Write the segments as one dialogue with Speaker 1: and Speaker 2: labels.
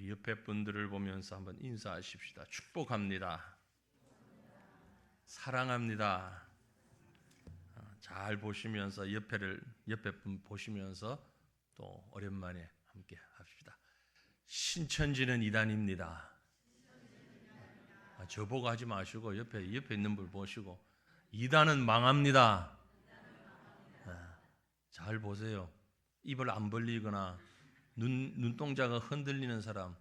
Speaker 1: 우리 옆에 분들을 보면서 한번 인사하십시다. 축복합니다. 사랑합니다. 잘 보시면서 옆에 분 보시면서 또 오랜만에 함께 합시다. 신천지는 이단입니다. 저보고 하지 마시고 옆에 있는 분 보시고 이단은 망합니다. 잘 보세요. 입을 안 벌리거나 눈동자가 흔들리는 사람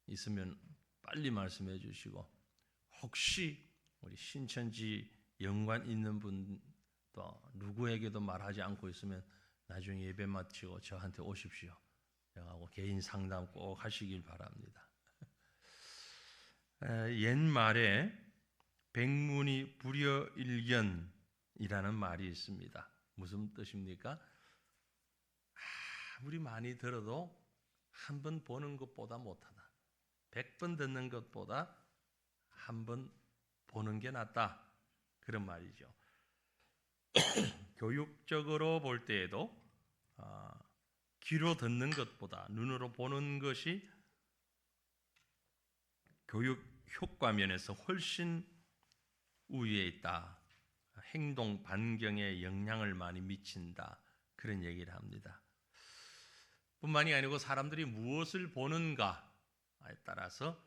Speaker 1: 있으면 빨리 말씀해 주시고, 혹시 우리 신천지 연관 있는 분도 누구에게도 말하지 않고 있으면 나중에 예배 마치고 저한테 오십시오. 제가 개인 상담 꼭 하시길 바랍니다. 옛말에 백문이 불여일견이라는 말이 있습니다. 무슨 뜻입니까? 아무리 많이 들어도 한 번 보는 것보다 못하다. 100번 듣는 것보다 한 번 보는 게 낫다. 그런 말이죠. 교육적으로 볼 때에도 귀로 듣는 것보다 눈으로 보는 것이 교육 효과 면에서 훨씬 우위에 있다. 행동 반경에 영향을 많이 미친다. 그런 얘기를 합니다. 뿐만이 아니고 사람들이 무엇을 보는가에 따라서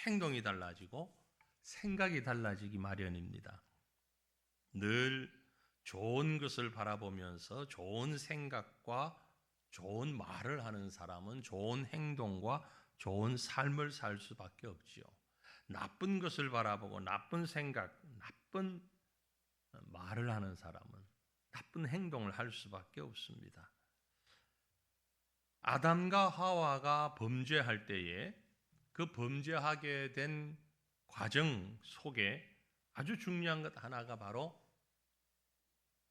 Speaker 1: 행동이 달라지고 생각이 달라지기 마련입니다. 늘 좋은 것을 바라보면서 좋은 생각과 좋은 말을 하는 사람은 좋은 행동과 좋은 삶을 살 수밖에 없지요. 나쁜 것을 바라보고 나쁜 생각, 나쁜 말을 하는 사람은 나쁜 행동을 할 수밖에 없습니다. 아담과 하와가 범죄할 때에 그 범죄하게 된 과정 속에 아주 중요한 것 하나가 바로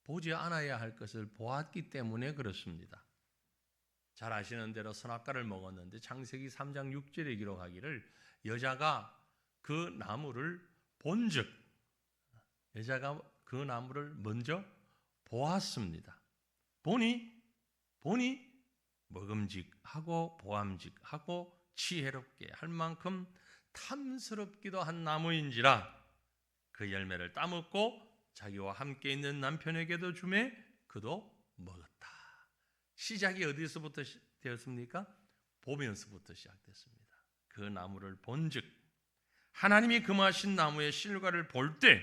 Speaker 1: 보지 않아야 할 것을 보았기 때문에 그렇습니다. 잘 아시는 대로 선악과를 먹었는데 창세기 3장 6절에 기록하기를 여자가 그 나무를 본즉, 여자가 그 나무를 먼저 보았습니다. 보니 먹음직하고 보암직하고 지혜롭게 할 만큼 탐스럽기도 한 나무인지라 그 열매를 따먹고 자기와 함께 있는 남편에게도 주매 그도 먹었다. 시작이 어디서부터 되었습니까? 보면서부터 시작됐습니다. 그 나무를 본즉 하나님이 금하신 나무의 실과를 볼 때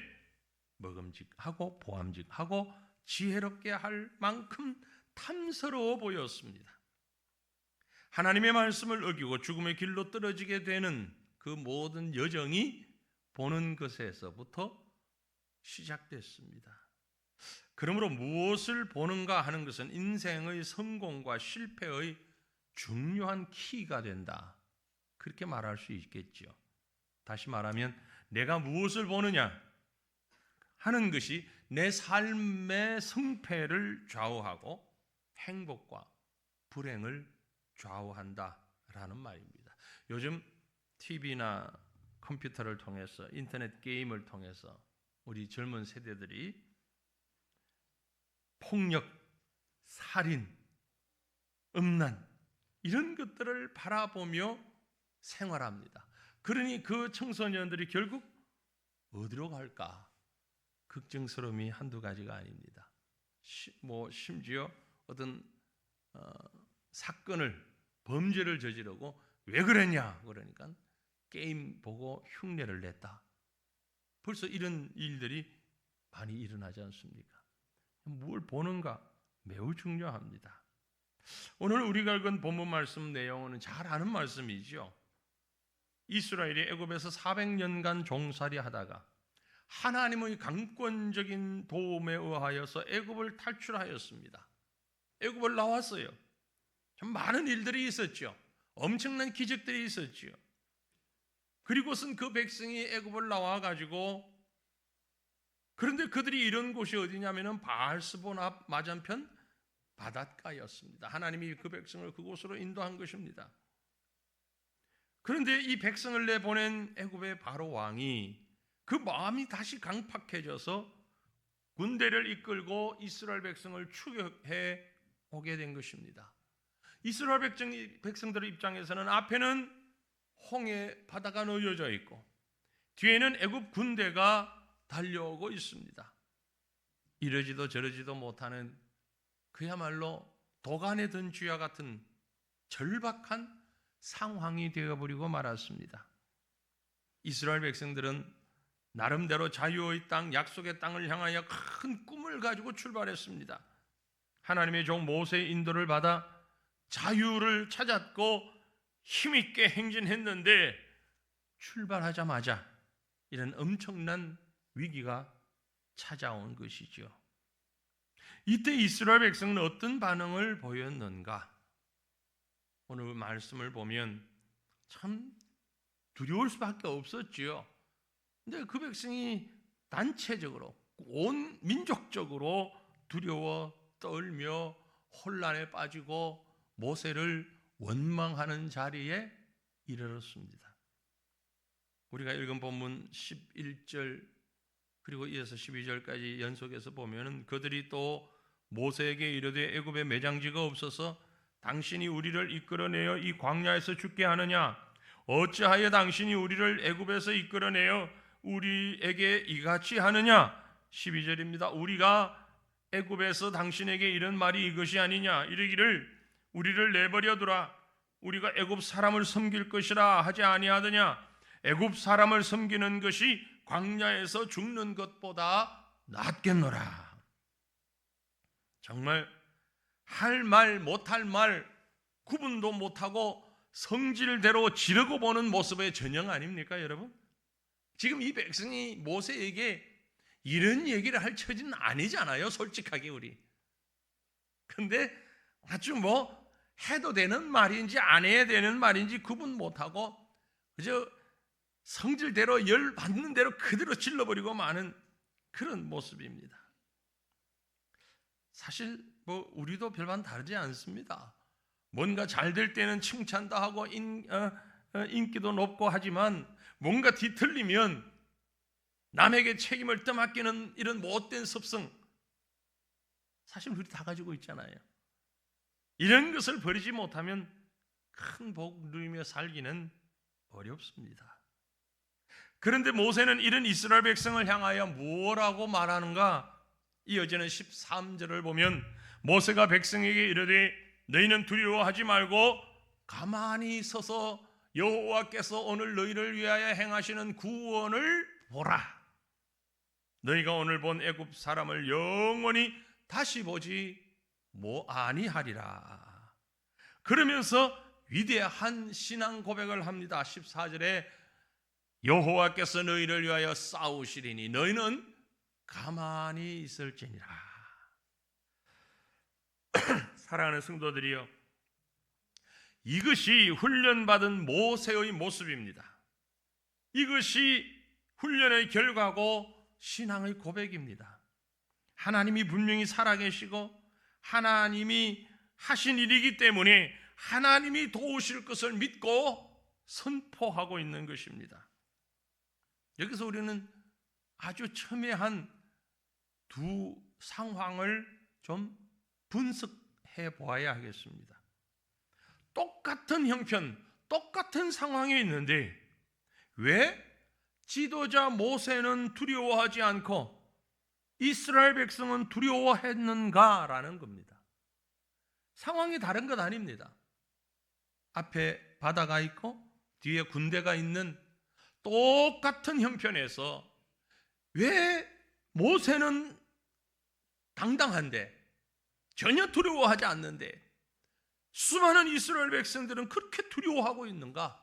Speaker 1: 먹음직하고 보암직하고 지혜롭게 할 만큼 탐스러워 보였습니다. 하나님의 말씀을 어기고 죽음의 길로 떨어지게 되는 그 모든 여정이 보는 것에서부터 시작됐습니다. 그러므로 무엇을 보는가 하는 것은 인생의 성공과 실패의 중요한 키가 된다. 그렇게 말할 수 있겠죠. 다시 말하면 내가 무엇을 보느냐 하는 것이 내 삶의 승패를 좌우하고 행복과 불행을 좌우한다라는 말입니다. 요즘 TV나 컴퓨터를 통해서 인터넷 게임을 통해서 우리 젊은 세대들이 폭력, 살인, 음란 이런 것들을 바라보며 생활합니다. 그러니 그 청소년들이 결국 어디로 갈까? 걱정스러움이 한두 가지가 아닙니다. 심지어 어떤 범죄를 저지르고 왜 그랬냐 그러니까 게임 보고 흉내를 냈다. 벌써 이런 일들이 많이 일어나지 않습니까? 뭘 보는가 매우 중요합니다. 오늘 우리가 읽은 본문 말씀 내용은 잘 아는 말씀이죠. 이스라엘이 애굽에서 400년간 종살이 하다가 하나님의 강권적인 도움에 의하여서 애굽을 탈출하였습니다. 애굽을 나왔어요. 참 많은 일들이 있었죠. 엄청난 기적들이 있었죠. 그리고선 그 백성이 애굽을 나와가지고, 그런데 그들이 이런 곳이 어디냐면은 바알스본 앞 맞은편 바닷가였습니다. 하나님이 그 백성을 그곳으로 인도한 것입니다. 그런데 이 백성을 내보낸 애굽의 바로 왕이 그 마음이 다시 강팍해져서 군대를 이끌고 이스라엘 백성을 추격해 오게 된 것입니다. 이스라엘 백성들의 입장에서는 앞에는 홍해 바다가 놓여져 있고 뒤에는 애굽 군대가 달려오고 있습니다. 이러지도 저러지도 못하는 그야말로 도간에 든 쥐와 같은 절박한 상황이 되어버리고 말았습니다. 이스라엘 백성들은 나름대로 자유의 땅, 약속의 땅을 향하여 큰 꿈을 가지고 출발했습니다. 하나님의 종 모세의 인도를 받아 자유를 찾았고 힘있게 행진했는데 출발하자마자 이런 엄청난 위기가 찾아온 것이죠. 이때 이스라엘 백성은 어떤 반응을 보였는가? 오늘 말씀을 보면 참 두려울 수밖에 없었지요. 근데 그 백성이 단체적으로 온 민족적으로 두려워 떨며 혼란에 빠지고 모세를 원망하는 자리에 이르렀습니다. 우리가 읽은 본문 11절 그리고 이어서 12절까지 연속해서 보면은 그들이 또 모세에게 이르되 애굽에 매장지가 없어서 당신이 우리를 이끌어내어 이 광야에서 죽게 하느냐? 어찌하여 당신이 우리를 애굽에서 이끌어내어 우리에게 이같이 하느냐? 12절입니다. 우리가 애굽에서 당신에게 이런 말이 이것이 아니냐? 이르기를 우리를 내버려 두라. 우리가 애굽 사람을 섬길 것이라 하지 아니하더냐? 애굽 사람을 섬기는 것이 광야에서 죽는 것보다 낫겠노라. 정말 할 말 못할 말 구분도 못하고 성질대로 지르고 보는 모습의 전형 아닙니까, 여러분? 지금 이 백성이 모세에게 이런 얘기를 할 처지는 아니잖아요, 솔직하게 우리. 근데 아주 해도 되는 말인지 안 해야 되는 말인지 구분 못하고 그저 성질대로 열 받는 대로 그대로 질러버리고 마는 그런 모습입니다. 사실 우리도 별반 다르지 않습니다. 뭔가 잘 될 때는 칭찬도 하고 인기도 높고 하지만 뭔가 뒤틀리면 남에게 책임을 떠맡기는 이런 못된 습성 사실 우리 다 가지고 있잖아요. 이런 것을 버리지 못하면 큰 복 누리며 살기는 어렵습니다. 그런데 모세는 이런 이스라엘 백성을 향하여 무엇라고 말하는가? 이어지는 13절을 보면 모세가 백성에게 이르되 너희는 두려워하지 말고 가만히 서서 여호와께서 오늘 너희를 위하여 행하시는 구원을 보라. 너희가 오늘 본 애굽 사람을 영원히 다시 보지 아니하리라. 그러면서 위대한 신앙 고백을 합니다. 14절에 여호와께서 너희를 위하여 싸우시리니 너희는 가만히 있을지니라. 사랑하는 성도들이여, 이것이 훈련받은 모세의 모습입니다. 이것이 훈련의 결과고 신앙의 고백입니다. 하나님이 분명히 살아계시고 하나님이 하신 일이기 때문에 하나님이 도우실 것을 믿고 선포하고 있는 것입니다. 여기서 우리는 아주 첨예한 두 상황을 좀 분석해 보아야 하겠습니다. 똑같은 형편, 똑같은 상황에 있는데 왜 지도자 모세는 두려워하지 않고 이스라엘 백성은 두려워했는가라는 겁니다. 상황이 다른 것 아닙니다. 앞에 바다가 있고 뒤에 군대가 있는 똑같은 형편에서 왜 모세는 당당한데 전혀 두려워하지 않는데 수많은 이스라엘 백성들은 그렇게 두려워하고 있는가?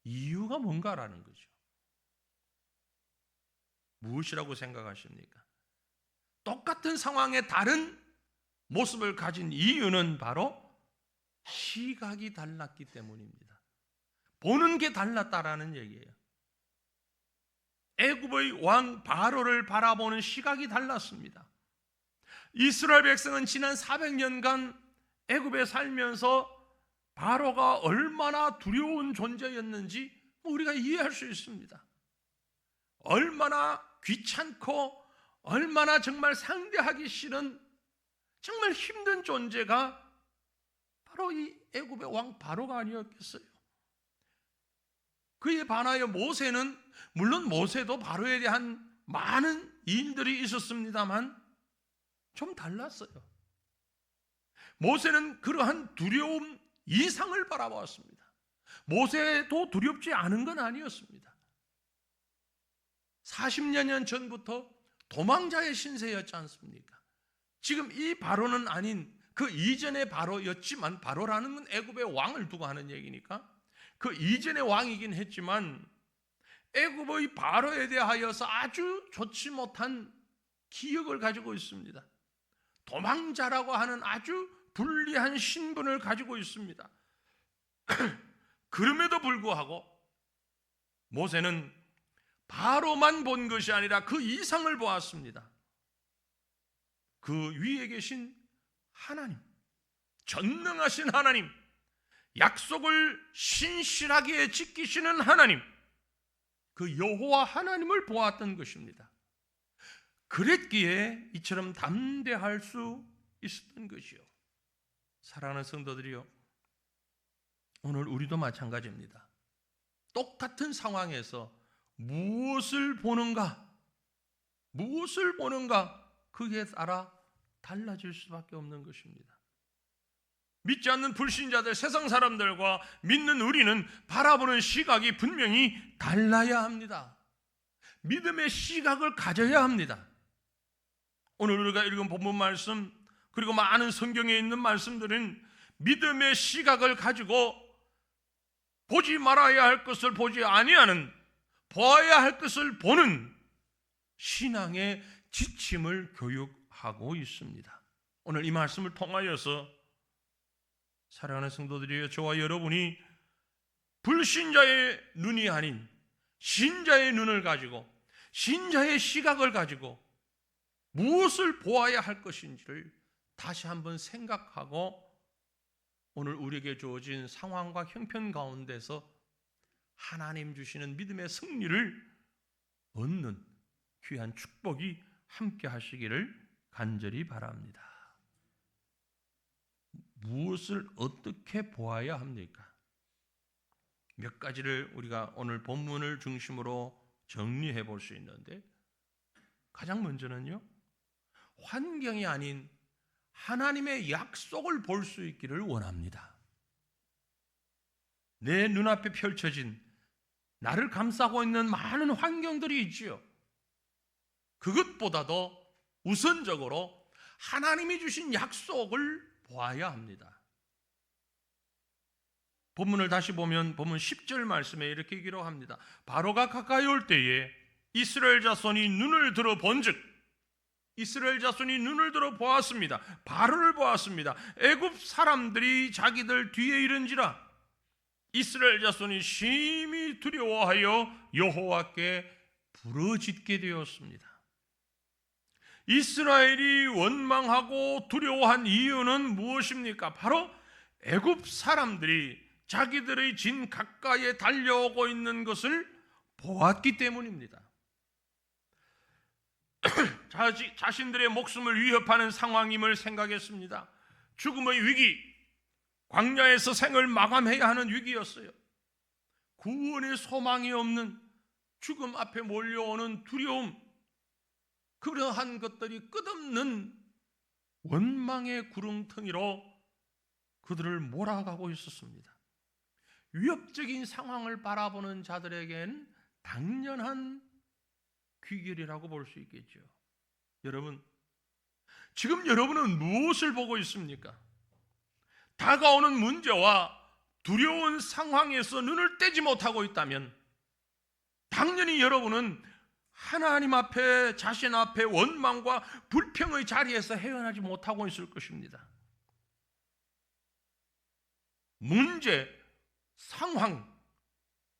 Speaker 1: 이유가 뭔가라는 거죠. 무엇이라고 생각하십니까? 똑같은 상황에 다른 모습을 가진 이유는 바로 시각이 달랐기 때문입니다. 보는 게 달랐다라는 얘기예요. 애굽의 왕 바로를 바라보는 시각이 달랐습니다. 이스라엘 백성은 지난 400년간 애굽에 살면서 바로가 얼마나 두려운 존재였는지 우리가 이해할 수 있습니다. 얼마나 귀찮고 얼마나 정말 상대하기 싫은 정말 힘든 존재가 바로 이 애굽의 왕 바로가 아니었겠어요? 그에 반하여 모세는, 물론 모세도 바로에 대한 많은 일들이 있었습니다만 좀 달랐어요. 모세는 그러한 두려움 이상을 바라보았습니다. 모세도 두렵지 않은 건 아니었습니다. 40년 전부터 도망자의 신세였지 않습니까? 지금 이 바로는 아닌 그 이전의 바로였지만, 바로라는 건 애굽의 왕을 두고 하는 얘기니까 그 이전의 왕이긴 했지만 애굽의 바로에 대하여서 아주 좋지 못한 기억을 가지고 있습니다. 도망자라고 하는 아주 불리한 신분을 가지고 있습니다. 그럼에도 불구하고 모세는 바로만 본 것이 아니라 그 이상을 보았습니다. 그 위에 계신 하나님, 전능하신 하나님, 약속을 신실하게 지키시는 하나님, 그 여호와 하나님을 보았던 것입니다. 그랬기에 이처럼 담대할 수 있었던 것이요. 사랑하는 성도들이요, 오늘 우리도 마찬가지입니다. 똑같은 상황에서 무엇을 보는가, 그게 따라 달라질 수밖에 없는 것입니다. 믿지 않는 불신자들, 세상 사람들과 믿는 우리는 바라보는 시각이 분명히 달라야 합니다. 믿음의 시각을 가져야 합니다. 오늘 우리가 읽은 본문 말씀, 그리고 많은 성경에 있는 말씀들은 믿음의 시각을 가지고 보지 말아야 할 것을 보지 아니하는, 보아야 할 것을 보는 신앙의 지침을 교육하고 있습니다. 오늘 이 말씀을 통하여서 사랑하는 성도들이여, 저와 여러분이 불신자의 눈이 아닌 신자의 눈을 가지고, 신자의 시각을 가지고 무엇을 보아야 할 것인지를 다시 한번 생각하고 오늘 우리에게 주어진 상황과 형편 가운데서 하나님 주시는 믿음의 승리를 얻는 귀한 축복이 함께 하시기를 간절히 바랍니다. 무엇을 어떻게 보아야 합니까? 몇 가지를 우리가 오늘 본문을 중심으로 정리해 볼 수 있는데, 가장 먼저는요, 환경이 아닌 하나님의 약속을 볼 수 있기를 원합니다. 내 눈앞에 펼쳐진, 나를 감싸고 있는 많은 환경들이 있지요. 그것보다도 우선적으로 하나님이 주신 약속을 보아야 합니다. 본문을 다시 보면 본문 10절 말씀에 이렇게 기록합니다. 바로가 가까이 올 때에 이스라엘 자손이 눈을 들어 본즉, 이스라엘 자손이 눈을 들어 보았습니다. 바로를 보았습니다. 애굽 사람들이 자기들 뒤에 이른지라 이스라엘 자손이 심히 두려워하여 여호와께 부르짖게 되었습니다. 이스라엘이 원망하고 두려워한 이유는 무엇입니까? 바로 애굽 사람들이 자기들의 진 가까이에 달려오고 있는 것을 보았기 때문입니다. 자신들의 목숨을 위협하는 상황임을 생각했습니다. 죽음의 위기, 광야에서 생을 마감해야 하는 위기였어요. 구원의 소망이 없는, 죽음 앞에 몰려오는 두려움, 그러한 것들이 끝없는 원망의 구렁텅이로 그들을 몰아가고 있었습니다. 위협적인 상황을 바라보는 자들에겐 당연한 귀결이라고 볼 수 있겠죠. 여러분, 지금 여러분은 무엇을 보고 있습니까? 다가오는 문제와 두려운 상황에서 눈을 떼지 못하고 있다면 당연히 여러분은 하나님 앞에, 자신 앞에 원망과 불평의 자리에서 헤어나지 못하고 있을 것입니다. 문제, 상황,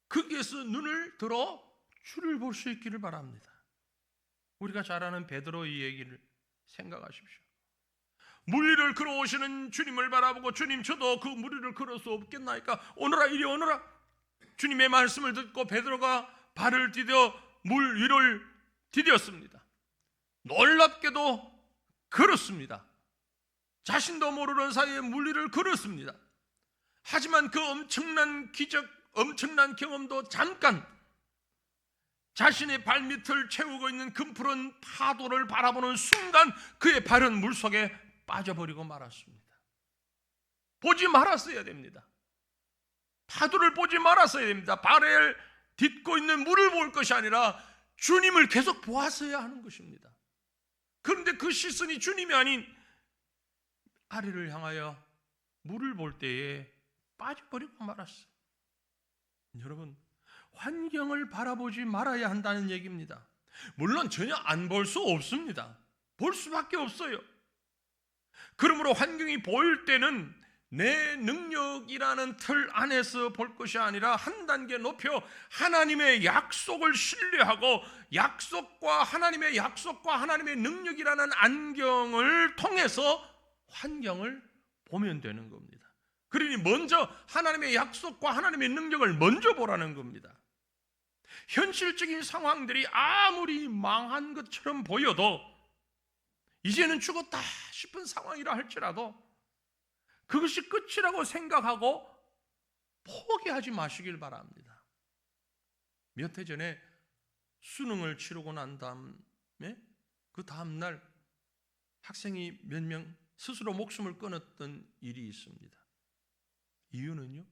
Speaker 1: 거기에서 눈을 들어 주를 볼 수 있기를 바랍니다. 우리가 잘 아는 베드로 이 얘기를 생각하십시오. 물 위를 걸어오시는 주님을 바라보고, 주님, 저도 그 물 위를 걸을 수 없겠나이까? 오너라, 이리 오너라. 주님의 말씀을 듣고 베드로가 발을 디뎌 물 위를 디뎠습니다. 놀랍게도 걸었습니다. 자신도 모르는 사이에 물 위를 걸었습니다. 하지만 그 엄청난 기적, 엄청난 경험도 잠깐 자신의 발밑을 채우고 있는 금푸른 파도를 바라보는 순간 그의 발은 물속에 빠져버리고 말았습니다. 보지 말았어야 됩니다. 파도를 보지 말았어야 됩니다. 발을 딛고 있는 물을 볼 것이 아니라 주님을 계속 보았어야 하는 것입니다. 그런데 그 시선이 주님이 아닌 아래를 향하여 물을 볼 때에 빠져버리고 말았어요. 여러분, 환경을 바라보지 말아야 한다는 얘기입니다. 물론 전혀 안 볼 수 없습니다. 볼 수밖에 없어요. 그러므로 환경이 보일 때는 내 능력이라는 틀 안에서 볼 것이 아니라 한 단계 높여 하나님의 약속을 신뢰하고 하나님의 약속과 하나님의 능력이라는 안경을 통해서 환경을 보면 되는 겁니다. 그러니 먼저 하나님의 약속과 하나님의 능력을 먼저 보라는 겁니다. 현실적인 상황들이 아무리 망한 것처럼 보여도 이제는 죽었다 싶은 상황이라 할지라도 그것이 끝이라고 생각하고 포기하지 마시길 바랍니다. 몇 해 전에 수능을 치르고 난 다음에 그 다음날 학생이 몇 명 스스로 목숨을 끊었던 일이 있습니다. 이유는요?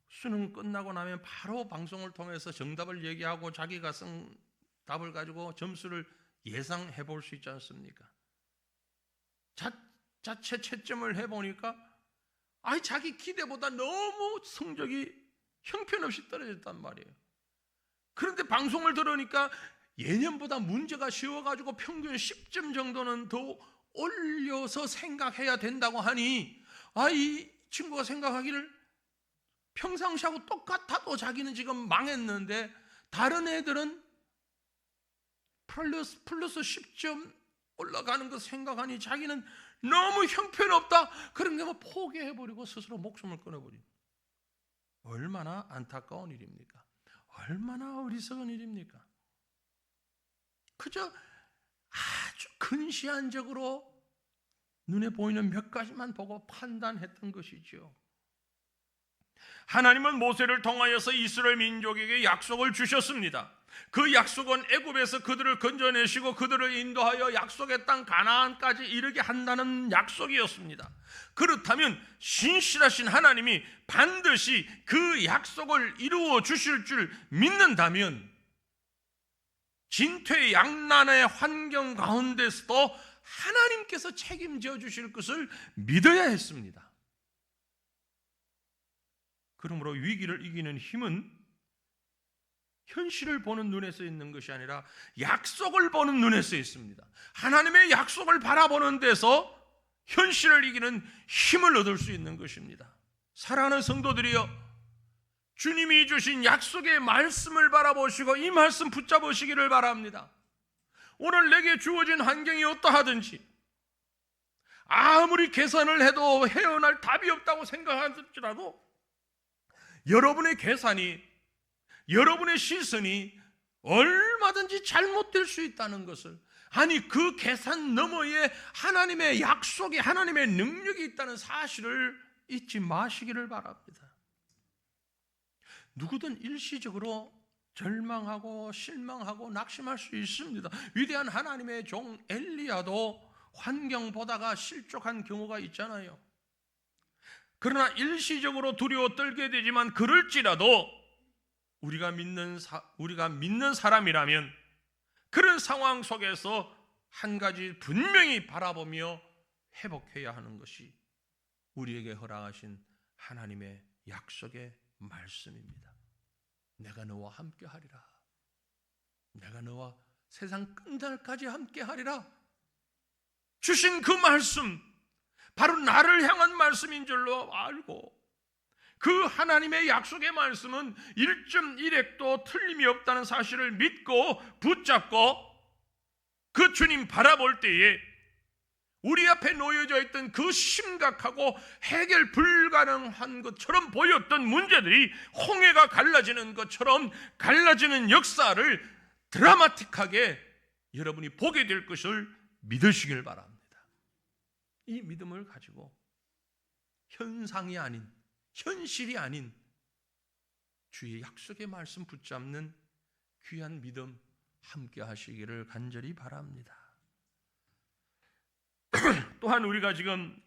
Speaker 1: 수능 끝나고 나면 바로 방송을 통해서 정답을 얘기하고 자기가 쓴 답을 가지고 점수를 예상해 볼 수 있지 않습니까? 자체 채점을 해보니까 자기 기대보다 너무 성적이 형편없이 떨어졌단 말이에요. 그런데 방송을 들으니까 예년보다 문제가 쉬워가지고 평균 10점 정도는 더 올려서 생각해야 된다고 하니 이 친구가 생각하기를 평상시하고 똑같아도 자기는 지금 망했는데 다른 애들은 플러스 10점 올라가는 거 생각하니 자기는 너무 형편없다. 그런 게 포기해버리고 스스로 목숨을 끊어버린, 얼마나 안타까운 일입니까? 얼마나 어리석은 일입니까? 그저 아주 근시안적으로 눈에 보이는 몇 가지만 보고 판단했던 것이죠. 하나님은 모세를 통하여서 이스라엘 민족에게 약속을 주셨습니다. 그 약속은 애굽에서 그들을 건져내시고 그들을 인도하여 약속의 땅 가나안까지 이르게 한다는 약속이었습니다. 그렇다면 신실하신 하나님이 반드시 그 약속을 이루어 주실 줄 믿는다면 진퇴양난의 환경 가운데서도 하나님께서 책임져 주실 것을 믿어야 했습니다. 그러므로 위기를 이기는 힘은 현실을 보는 눈에서 있는 것이 아니라 약속을 보는 눈에서 있습니다. 하나님의 약속을 바라보는 데서 현실을 이기는 힘을 얻을 수 있는 것입니다. 사랑하는 성도들이여, 주님이 주신 약속의 말씀을 바라보시고 이 말씀 붙잡으시기를 바랍니다. 오늘 내게 주어진 환경이 어떠하든지 아무리 계산을 해도 헤어날 답이 없다고 생각할지라도 여러분의 계산이, 여러분의 시선이 얼마든지 잘못될 수 있다는 것을, 그 계산 너머에 하나님의 약속이, 하나님의 능력이 있다는 사실을 잊지 마시기를 바랍니다. 누구든 일시적으로 절망하고 실망하고 낙심할 수 있습니다. 위대한 하나님의 종 엘리야도 환경 보다가 실족한 경우가 있잖아요. 그러나 일시적으로 두려워 떨게 되지만 그럴지라도 우리가 믿는 사람이라면 그런 상황 속에서 한 가지 분명히 바라보며 회복해야 하는 것이 우리에게 허락하신 하나님의 약속의 말씀입니다. 내가 너와 함께 하리라. 내가 너와 세상 끝날까지 함께 하리라. 주신 그 말씀, 바로 나를 향한 말씀인 줄로 알고 그 하나님의 약속의 말씀은 1.1핵도 틀림이 없다는 사실을 믿고 붙잡고 그 주님 바라볼 때에 우리 앞에 놓여져 있던 그 심각하고 해결 불가능한 것처럼 보였던 문제들이 홍해가 갈라지는 것처럼 갈라지는 역사를 드라마틱하게 여러분이 보게 될 것을 믿으시길 바랍니다. 이 믿음을 가지고 현상이 아닌, 현실이 아닌 주의 약속의 말씀 붙잡는 귀한 믿음 함께 하시기를 간절히 바랍니다. 또한 우리가 지금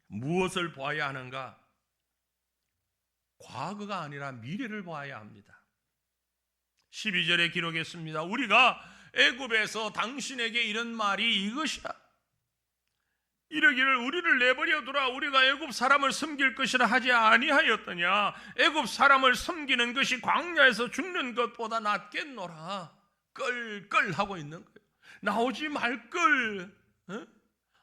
Speaker 1: 무엇을 보아야 하는가? 과거가 아니라 미래를 보아야 합니다. 12절에 기록했습니다. 우리가 애굽에서 당신에게 이런 말이 이것이야. 이르기를 우리를 내버려 두라. 우리가 애굽 사람을 섬길 것이라 하지 아니하였더냐. 애굽 사람을 섬기는 것이 광야에서 죽는 것보다 낫겠노라. 끌끌 하고 있는 거예요. 나오지 말걸.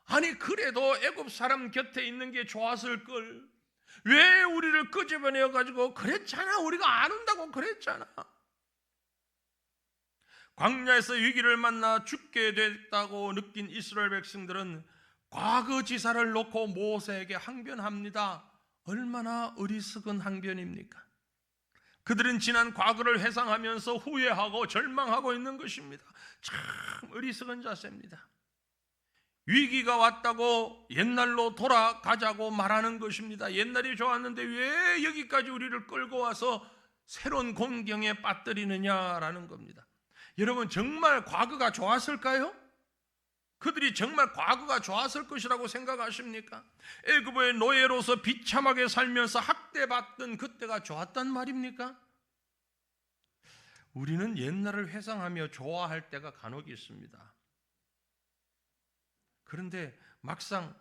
Speaker 1: 아니 그래도 애굽 사람 곁에 있는 게 좋았을 걸. 왜 우리를 끄집어내어 가지고 그랬잖아. 우리가 안 온다고 그랬잖아. 광야에서 위기를 만나 죽게 됐다고 느낀 이스라엘 백성들은 과거 지사를 놓고 모세에게 항변합니다. 얼마나 어리석은 항변입니까? 그들은 지난 과거를 회상하면서 후회하고 절망하고 있는 것입니다. 참 어리석은 자세입니다. 위기가 왔다고 옛날로 돌아가자고 말하는 것입니다. 옛날이 좋았는데 왜 여기까지 우리를 끌고 와서 새로운 곤경에 빠뜨리느냐라는 겁니다. 여러분 정말 과거가 좋았을까요? 그들이 정말 과거가 좋았을 것이라고 생각하십니까? 애굽의 노예로서 비참하게 살면서 학대받던 그때가 좋았단 말입니까? 우리는 옛날을 회상하며 좋아할 때가 간혹 있습니다. 그런데 막상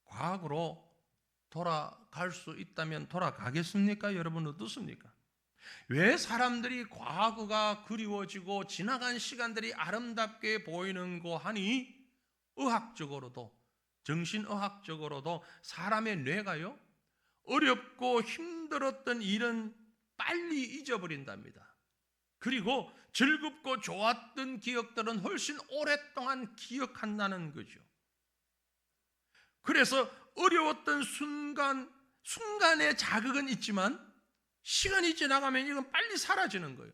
Speaker 1: 과거로 돌아갈 수 있다면 돌아가겠습니까? 여러분 어떻습니까? 왜 사람들이 과거가 그리워지고 지나간 시간들이 아름답게 보이는고 하니 의학적으로도 정신의학적으로도 사람의 뇌가요 어렵고 힘들었던 일은 빨리 잊어버린답니다. 그리고 즐겁고 좋았던 기억들은 훨씬 오랫동안 기억한다는 거죠. 그래서 어려웠던 순간의 자극은 있지만 시간이 지나가면 이건 빨리 사라지는 거예요.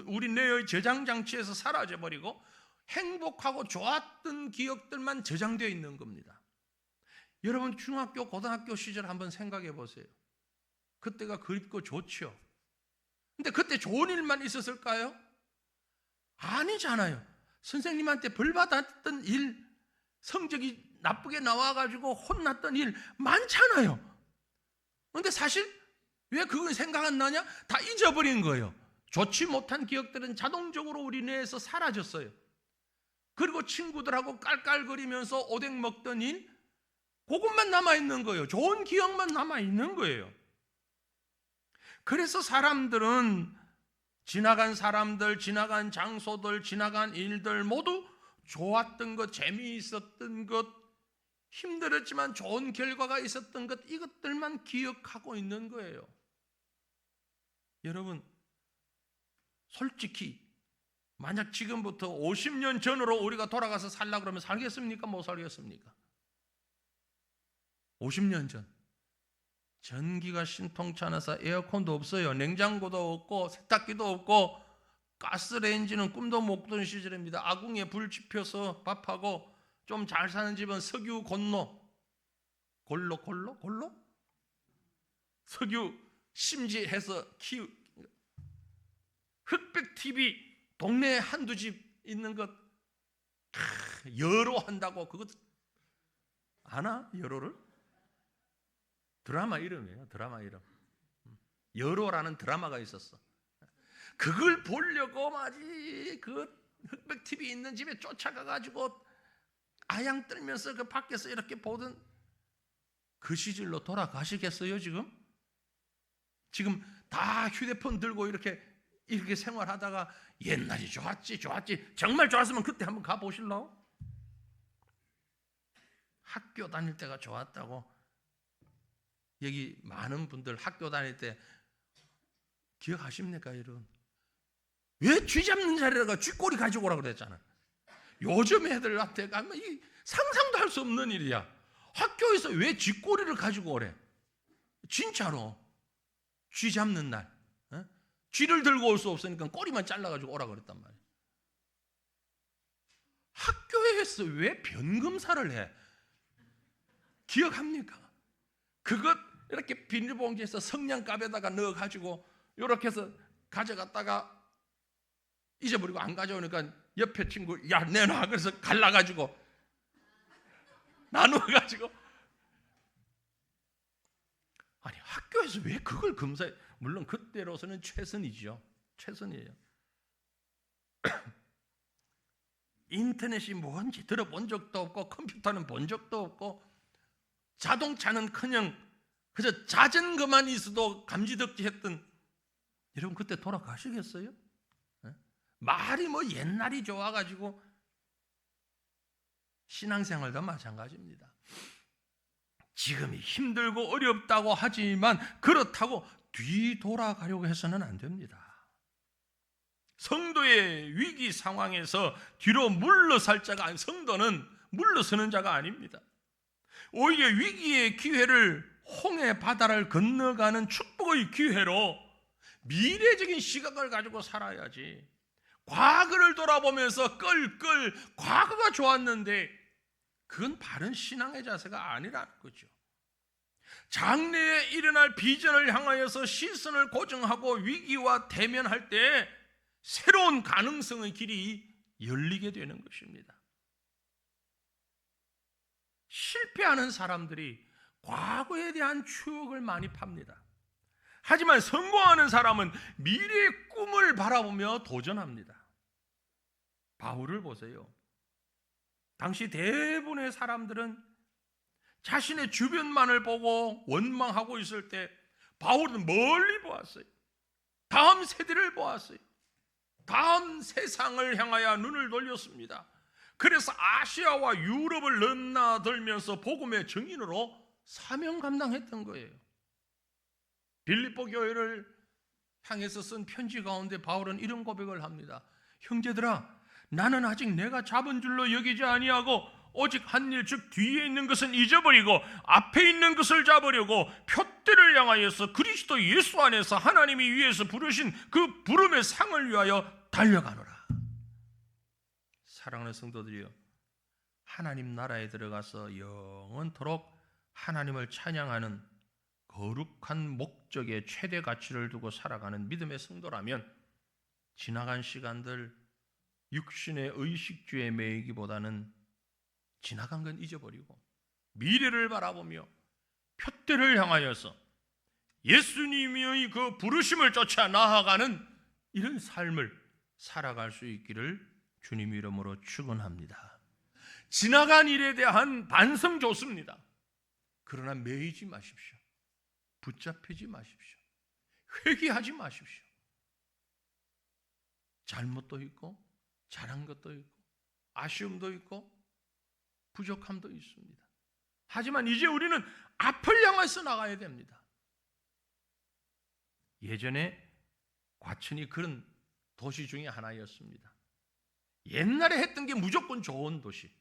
Speaker 1: 우리 뇌의 저장 장치에서 사라져버리고 행복하고 좋았던 기억들만 저장되어 있는 겁니다. 여러분 중학교, 고등학교 시절 한번 생각해 보세요. 그때가 그립고 좋죠. 근데 그때 좋은 일만 있었을까요? 아니잖아요. 선생님한테 벌 받았던 일, 성적이 나쁘게 나와가지고 혼났던 일 많잖아요. 그런데 사실 왜 그건 생각 안 나냐? 다 잊어버린 거예요. 좋지 못한 기억들은 자동적으로 우리 뇌에서 사라졌어요. 그리고 친구들하고 깔깔거리면서 오뎅 먹던 일, 그것만 남아있는 거예요. 좋은 기억만 남아있는 거예요. 그래서 사람들은 지나간 사람들, 지나간 장소들, 지나간 일들 모두 좋았던 것, 재미있었던 것, 힘들었지만 좋은 결과가 있었던 것, 이것들만 기억하고 있는 거예요. 여러분 솔직히 만약 지금부터 50년 전으로 우리가 돌아가서 살려고 그러면 살겠습니까? 못 살겠습니까? 50년 전 전기가 신통치 않아서 에어컨도 없어요. 냉장고도 없고 세탁기도 없고 가스레인지는 꿈도 못 꾸던 시절입니다. 아궁이에 불 지펴서 밥하고 좀 잘 사는 집은 석유 골로? 석유 심지해서 흑백 TV 동네에 한두 집 있는 것 여로 한다고 그것 아나? 여로를? 드라마 이름이에요. 드라마 이름. 여로라는 드라마가 있었어. 그걸 보려고 말이 그 흑백 TV 있는 집에 쫓아가가지고 아양 떨면서 그 밖에서 이렇게 보던 그 시절로 돌아가시겠어요 지금? 지금 다 휴대폰 들고 이렇게 생활하다가 옛날이 좋았지 정말 좋았으면 그때 한번 가보실래요? 학교 다닐 때가 좋았다고. 여기 많은 분들 학교 다닐 때 기억하십니까 여러분? 왜 쥐 잡는 자리다가 쥐꼬리 가지고 오라고 그랬잖아. 요즘 애들한테 가면 상상도 할 수 없는 일이야. 학교에서 왜 쥐꼬리를 가지고 오래? 진짜로 쥐 잡는 날 쥐를 들고 올 수 없으니까 꼬리만 잘라가지고 오라 그랬단 말이야. 학교에서 왜 변검사를 해? 기억합니까? 그것 이렇게 비닐봉지에서 성냥갑에다가 넣어가지고 이렇게 해서 가져갔다가 잊어버리고 안 가져오니까 옆에 친구 야 내놔 그래서 갈라가지고 나누어가지고 아니 학교에서 왜 그걸 검사해? 물론 그때로서는 최선이죠. 최선이에요. 인터넷이 뭔지 들어본 적도 없고 컴퓨터는 본 적도 없고 자동차는 그저 자전거만 있어도 감지덕지했던 여러분 그때 돌아가시겠어요? 네? 말이 뭐 옛날이 좋아가지고 신앙생활도 마찬가지입니다. 지금이 힘들고 어렵다고 하지만 그렇다고 뒤돌아가려고 해서는 안 됩니다. 성도의 위기 상황에서 뒤로 물러설 자가 아니 성도는 물러서는 자가 아닙니다. 오히려 위기의 기회를 홍해 바다를 건너가는 축복의 기회로 미래적인 시각을 가지고 살아야지 과거를 돌아보면서 끌끌 과거가 좋았는데 그건 바른 신앙의 자세가 아니라는 거죠. 장래에 일어날 비전을 향하여서 시선을 고정하고 위기와 대면할 때 새로운 가능성의 길이 열리게 되는 것입니다. 실패하는 사람들이 과거에 대한 추억을 많이 팝니다. 하지만 성공하는 사람은 미래의 꿈을 바라보며 도전합니다. 바울을 보세요. 당시 대부분의 사람들은 자신의 주변만을 보고 원망하고 있을 때 바울은 멀리 보았어요. 다음 세대를 보았어요. 다음 세상을 향하여 눈을 돌렸습니다. 그래서 아시아와 유럽을 넘나들면서 복음의 증인으로 사명 감당했던 거예요. 빌립보 교회를 향해서 쓴 편지 가운데 바울은 이런 고백을 합니다. 형제들아, 나는 아직 내가 잡은 줄로 여기지 아니하고 오직 한 일 즉 뒤에 있는 것은 잊어버리고 앞에 있는 것을 잡으려고 표대를 향하여서 그리스도 예수 안에서 하나님이 위에서 부르신 그 부름의 상을 위하여 달려가노라. 사랑하는 성도들이여, 하나님 나라에 들어가서 영원토록 하나님을 찬양하는 거룩한 목적의 최대 가치를 두고 살아가는 믿음의 성도라면 지나간 시간들 육신의 의식주에 매이기보다는 지나간 건 잊어버리고 미래를 바라보며 표대를 향하여서 예수님의 그 부르심을 쫓아 나아가는 이런 삶을 살아갈 수 있기를 주님 이름으로 축원합니다. 지나간 일에 대한 반성 좋습니다. 그러나 매이지 마십시오. 붙잡히지 마십시오. 회개하지 마십시오. 잘못도 있고 잘한 것도 있고 아쉬움도 있고 부족함도 있습니다. 하지만 이제 우리는 앞을 향해서 나가야 됩니다. 예전에 과천이 그런 도시 중에 하나였습니다. 옛날에 했던 게 무조건 좋은 도시.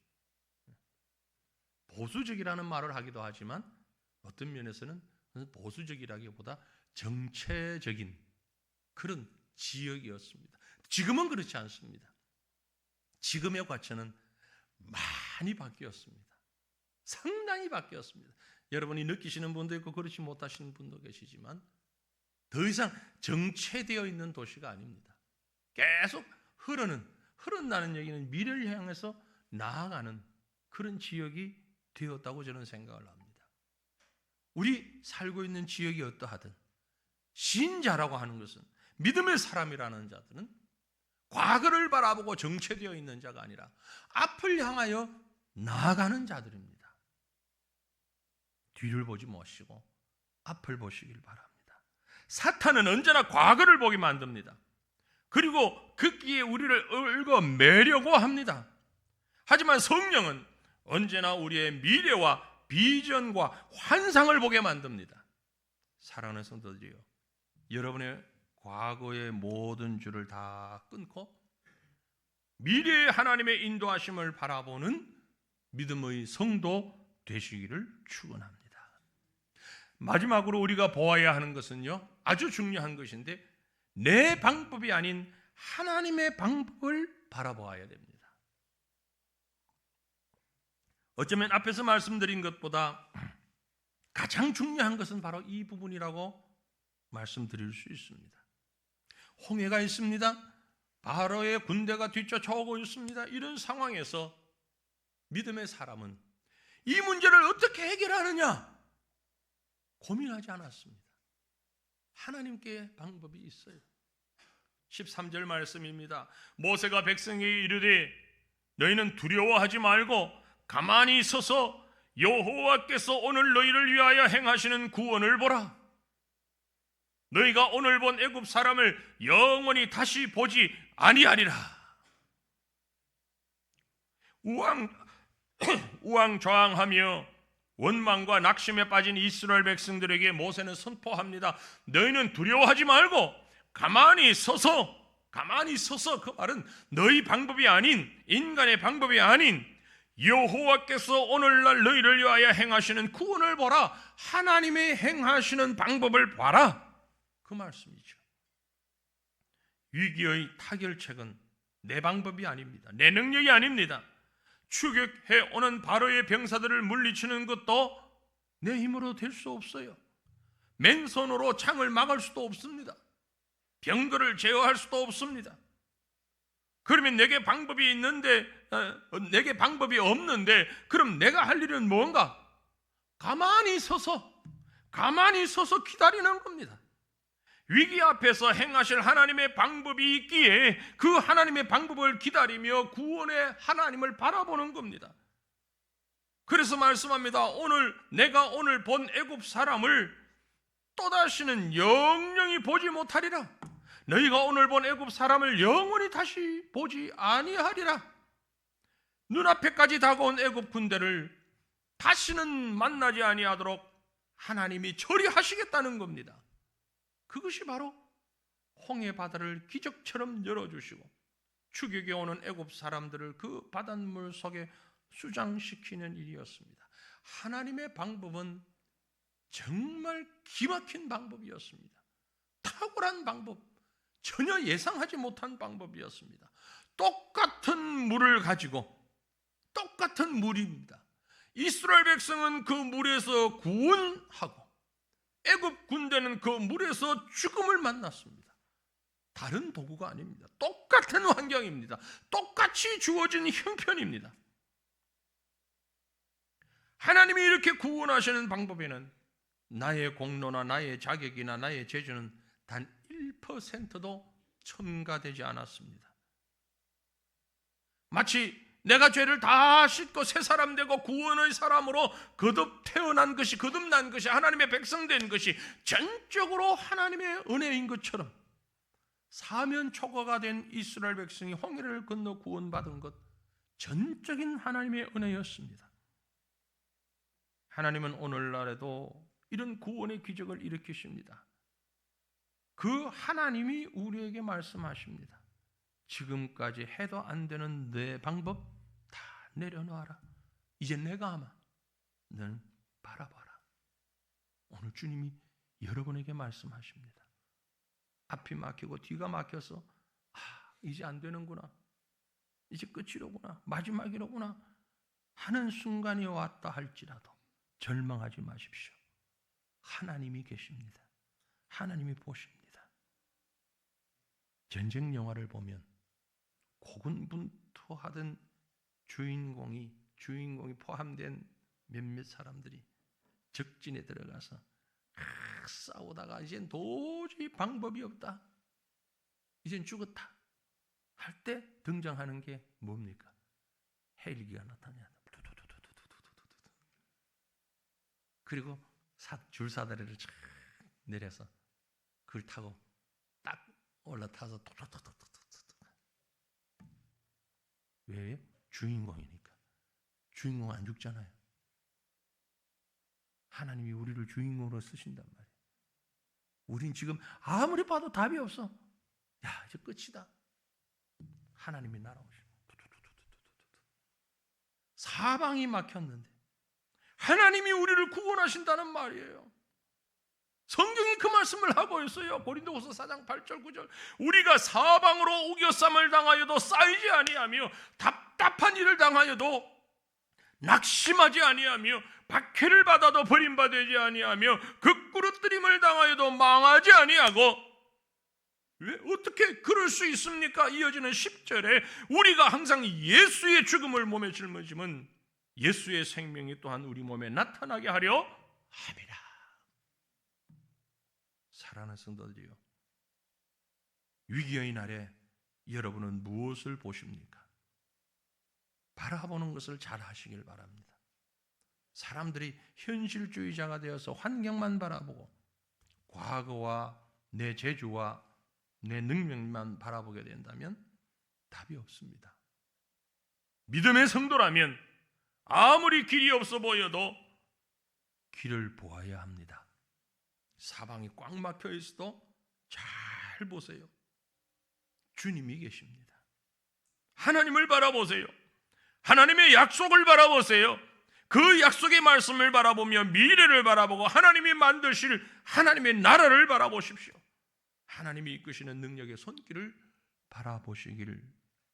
Speaker 1: 보수적이라는 말을 하기도 하지만 어떤 면에서는 보수적이라기보다 정체적인 그런 지역이었습니다. 지금은 그렇지 않습니다. 지금의 과천은 많이 바뀌었습니다. 상당히 바뀌었습니다. 여러분이 느끼시는 분도 있고 그렇지 못하시는 분도 계시지만 더 이상 정체되어 있는 도시가 아닙니다. 계속 흐른다는 얘기는 미래를 향해서 나아가는 그런 지역이 되었다고 저는 생각을 합니다. 우리 살고 있는 지역이 어떠하든 신자라고 하는 것은 믿음의 사람이라는 자들은 과거를 바라보고 정체되어 있는 자가 아니라 앞을 향하여 나아가는 자들입니다. 뒤를 보지 마시고 앞을 보시길 바랍니다. 사탄은 언제나 과거를 보게 만듭니다. 그리고 그 끼에 우리를 얽어매려고 합니다. 하지만 성령은 언제나 우리의 미래와 비전과 환상을 보게 만듭니다. 사랑하는 성도들이요, 여러분의 과거의 모든 줄을 다 끊고 미래의 하나님의 인도하심을 바라보는 믿음의 성도 되시기를 축원합니다. 마지막으로 우리가 보아야 하는 것은요, 아주 중요한 것인데 내 방법이 아닌 하나님의 방법을 바라보아야 됩니다. 어쩌면 앞에서 말씀드린 것보다 가장 중요한 것은 바로 이 부분이라고 말씀드릴 수 있습니다. 홍해가 있습니다. 바로의 군대가 뒤쫓아오고 있습니다. 이런 상황에서 믿음의 사람은 이 문제를 어떻게 해결하느냐 고민하지 않았습니다. 하나님께 방법이 있어요. 13절 말씀입니다. 모세가 백성에게 이르되 너희는 두려워하지 말고 가만히 있어서 여호와께서 오늘 너희를 위하여 행하시는 구원을 보라. 너희가 오늘 본 애굽 사람을 영원히 다시 보지 아니하리라. 우왕좌왕하며 원망과 낙심에 빠진 이스라엘 백성들에게 모세는 선포합니다. 너희는 두려워하지 말고 가만히 서서 그 말은 너희 방법이 아닌, 인간의 방법이 아닌 여호와께서 오늘날 너희를 위하여 행하시는 구원을 보라. 하나님의 행하시는 방법을 봐라. 그 말씀이죠. 위기의 타결책은 내 방법이 아닙니다. 내 능력이 아닙니다. 추격해 오는 바로의 병사들을 물리치는 것도 내 힘으로 될 수 없어요. 맨손으로 창을 막을 수도 없습니다. 병거를 제어할 수도 없습니다. 그러면 내게 방법이 있는데, 내게 방법이 없는데, 그럼 내가 할 일은 뭔가? 가만히 서서 기다리는 겁니다. 위기 앞에서 행하실 하나님의 방법이 있기에 그 하나님의 방법을 기다리며 구원의 하나님을 바라보는 겁니다. 그래서 말씀합니다. 내가 오늘 본 애굽 사람을 또다시는 영영이 보지 못하리라. 너희가 오늘 본 애굽 사람을 영원히 다시 보지 아니하리라. 눈앞에까지 다가온 애굽 군대를 다시는 만나지 아니하도록 하나님이 처리하시겠다는 겁니다. 그것이 바로 홍해 바다를 기적처럼 열어주시고 추격해 오는 애굽 사람들을 그 바닷물 속에 수장시키는 일이었습니다. 하나님의 방법은 정말 기막힌 방법이었습니다. 탁월한 방법, 전혀 예상하지 못한 방법이었습니다. 똑같은 물을 가지고 똑같은 물입니다. 이스라엘 백성은 그 물에서 구원하고 애굽 군대는 그 물에서 죽음을 만났습니다. 다른 도구가 아닙니다. 똑같은 환경입니다. 똑같이 주어진 형편입니다. 하나님이 이렇게 구원하시는 방법에는 나의 공로나 나의 자격이나 나의 재주는 단 1%도 첨가되지 않았습니다. 마치 내가 죄를 다 씻고 새 사람 되고 구원의 사람으로 거듭난 것이 하나님의 백성 된 것이 전적으로 하나님의 은혜인 것처럼 사면 초과가 된 이스라엘 백성이 홍해를 건너 구원받은 것 전적인 하나님의 은혜였습니다. 하나님은 오늘날에도 이런 구원의 기적을 일으키십니다. 그 하나님이 우리에게 말씀하십니다. 지금까지 해도 안 되는 내 방법 다 내려놓아라. 이제 내가 하마. 너는 바라봐라. 오늘 주님이 여러분에게 말씀하십니다. 앞이 막히고 뒤가 막혀서 이제 안 되는구나. 이제 끝이로구나. 마지막이로구나 하는 순간이 왔다 할지라도 절망하지 마십시오. 하나님이 계십니다. 하나님이 보십니다. 전쟁 영화를 보면 고군분투하던 주인공이 포함된 몇몇 사람들이 적진에 들어가서 싸우다가 이젠 도저히 방법이 없다. 이젠 죽었다. 할 때 등장하는 게 뭡니까? 헬기가 나타나냐. 그리고 줄사다리를 쫙 내려서 그걸 타고 딱 올라타서 톡톡톡톡톡톡. 왜요? 주인공이니까. 주인공 안 죽잖아요. 하나님이 우리를 주인공으로 쓰신단 말이에요. 우린 지금 아무리 봐도 답이 없어. 야, 이제 끝이다. 하나님이 날아오시고 사방이 막혔는데 하나님이 우리를 구원하신다는 말이에요. 성경이 그 말씀을 하고 있어요. 고린도후서 4장 8절 9절. 우리가 사방으로 우겨쌈을 당하여도 쌓이지 아니하며 답답한 일을 당하여도 낙심하지 아니하며 박해를 받아도 버림받지 아니하며 극구르뜨림을 당하여도 망하지 아니하고. 왜 어떻게 그럴 수 있습니까? 이어지는 10절에 우리가 항상 예수의 죽음을 몸에 짊어지면 예수의 생명이 또한 우리 몸에 나타나게 하려 함이라. 사랑하는 성도들이요, 위기의 날에 여러분은 무엇을 보십니까? 바라보는 것을 잘 하시길 바랍니다. 사람들이 현실주의자가 되어서 환경만 바라보고 과거와 내 재주와 내 능력만 바라보게 된다면 답이 없습니다. 믿음의 성도라면 아무리 길이 없어 보여도 길을 보아야 합니다. 사방이 꽉 막혀 있어도 잘 보세요. 주님이 계십니다. 하나님을 바라보세요. 하나님의 약속을 바라보세요. 그 약속의 말씀을 바라보며 미래를 바라보고 하나님이 만드실 하나님의 나라를 바라보십시오. 하나님이 이끄시는 능력의 손길을 바라보시기를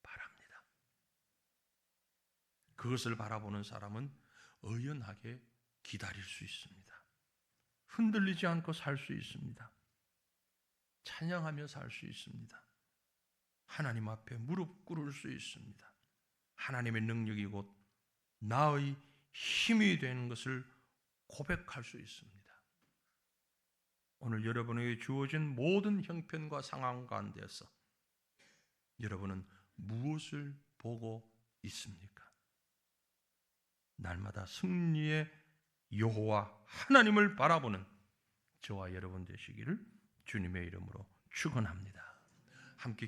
Speaker 1: 바랍니다. 그것을 바라보는 사람은 의연하게 기다릴 수 있습니다. 흔들리지 않고 살 수 있습니다. 찬양하며 살 수 있습니다. 하나님 앞에 무릎 꿇을 수 있습니다. 하나님의 능력이 곧 나의 힘이 되는 것을 고백할 수 있습니다. 오늘 여러분에게 주어진 모든 형편과 상황 가운데서 여러분은 무엇을 보고 있습니까? 날마다 승리의 여호와 하나님을 바라보는 저와 여러분 되시기를 주님의 이름으로 축원합니다. 함께